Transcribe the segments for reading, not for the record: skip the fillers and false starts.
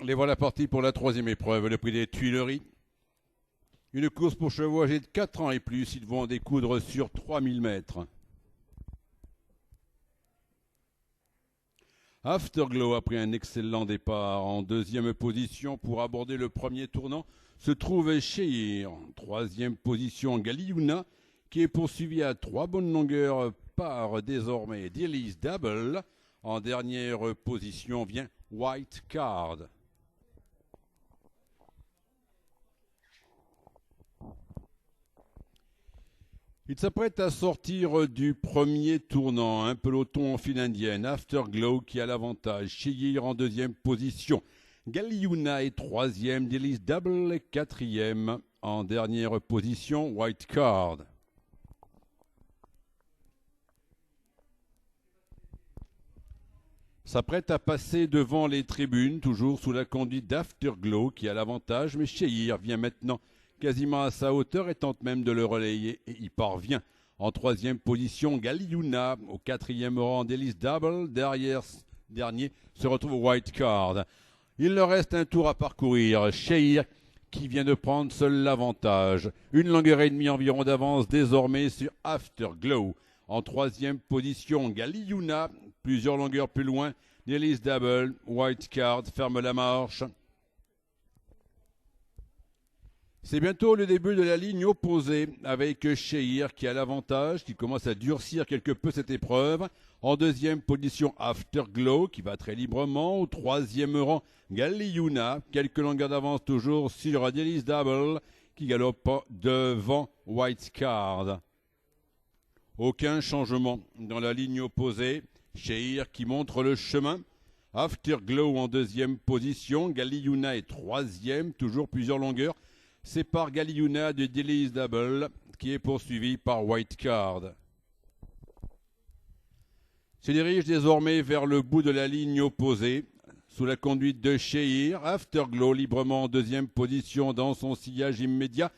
Les voilà partis pour la troisième épreuve, le prix des Tuileries. Une course pour chevaux âgés de 4 ans et plus, ils vont en découdre sur 3000 mètres. Afterglow a pris un excellent départ. En deuxième position pour aborder le premier tournant se trouve Sheir. Troisième position Galiouna qui est poursuivi à 3 bonnes longueurs par désormais Dilly's Double. En dernière position vient White Card. Il s'apprête à sortir du premier tournant, un peloton en file indienne, Afterglow qui a l'avantage, Sheir en deuxième position, Galiouna est troisième, Dilly's Double est quatrième, en dernière position, White Card. S'apprête à passer devant les tribunes, toujours sous la conduite d'Afterglow qui a l'avantage, mais Sheir vient maintenant quasiment à sa hauteur et tente même de le relayer et y parvient. En troisième position, Galiouna. Au quatrième rang, Dilly's Double. Derrière dernier se retrouve White Card. Il leur reste un tour à parcourir. Sheir qui vient de prendre seul l'avantage. Une longueur et demie environ d'avance désormais sur Afterglow. En troisième position, Galiouna. Plusieurs longueurs plus loin, Dilly's Double. White Card ferme la marche. C'est bientôt le début de la ligne opposée avec Sheir qui a l'avantage, qui commence à durcir quelque peu cette épreuve. En deuxième position, Afterglow qui va très librement. Au troisième rang, Galiouna. Quelques longueurs d'avance toujours sur Dilly's Double qui galope devant White Card. Aucun changement dans la ligne opposée. Sheir qui montre le chemin. Afterglow en deuxième position. Galiouna est troisième, toujours plusieurs longueurs. Sépare Galiouna de Dilly's Double qui est poursuivi par White Card. Se dirige désormais vers le bout de la ligne opposée sous la conduite de Sheir. Afterglow librement en deuxième position dans son sillage immédiat.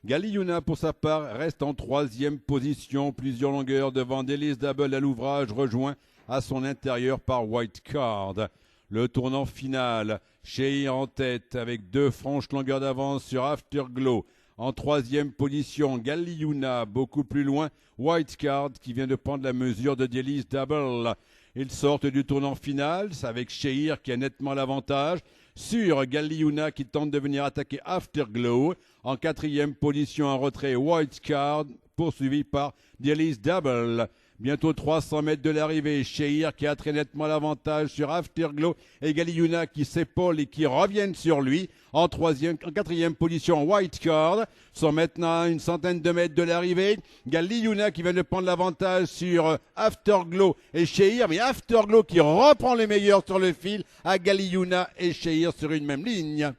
Galiouna pour sa part reste en troisième position, plusieurs longueurs devant Dilly's Double à l'ouvrage, rejoint à son intérieur par White Card. Le tournant final, Sheir en tête avec 2 franches longueurs d'avance sur Afterglow. En troisième position, Galiouna, beaucoup plus loin, White Card qui vient de prendre la mesure de Dilly's Double. Ils sortent du tournant final, c'est avec Sheir qui a nettement l'avantage sur Galiouna qui tente de venir attaquer Afterglow. En quatrième position, en retrait, White Card poursuivi par Dilly's Double. Bientôt 300 mètres de l'arrivée, Sheir qui a très nettement l'avantage sur Afterglow et Galiouna qui s'épaule et qui reviennent sur lui. En quatrième position, White Card sont maintenant à une centaine de mètres de l'arrivée. Galiouna qui vient de prendre l'avantage sur Afterglow et Sheir, mais Afterglow qui reprend les meilleurs sur le fil à Galiouna et Sheir sur une même ligne.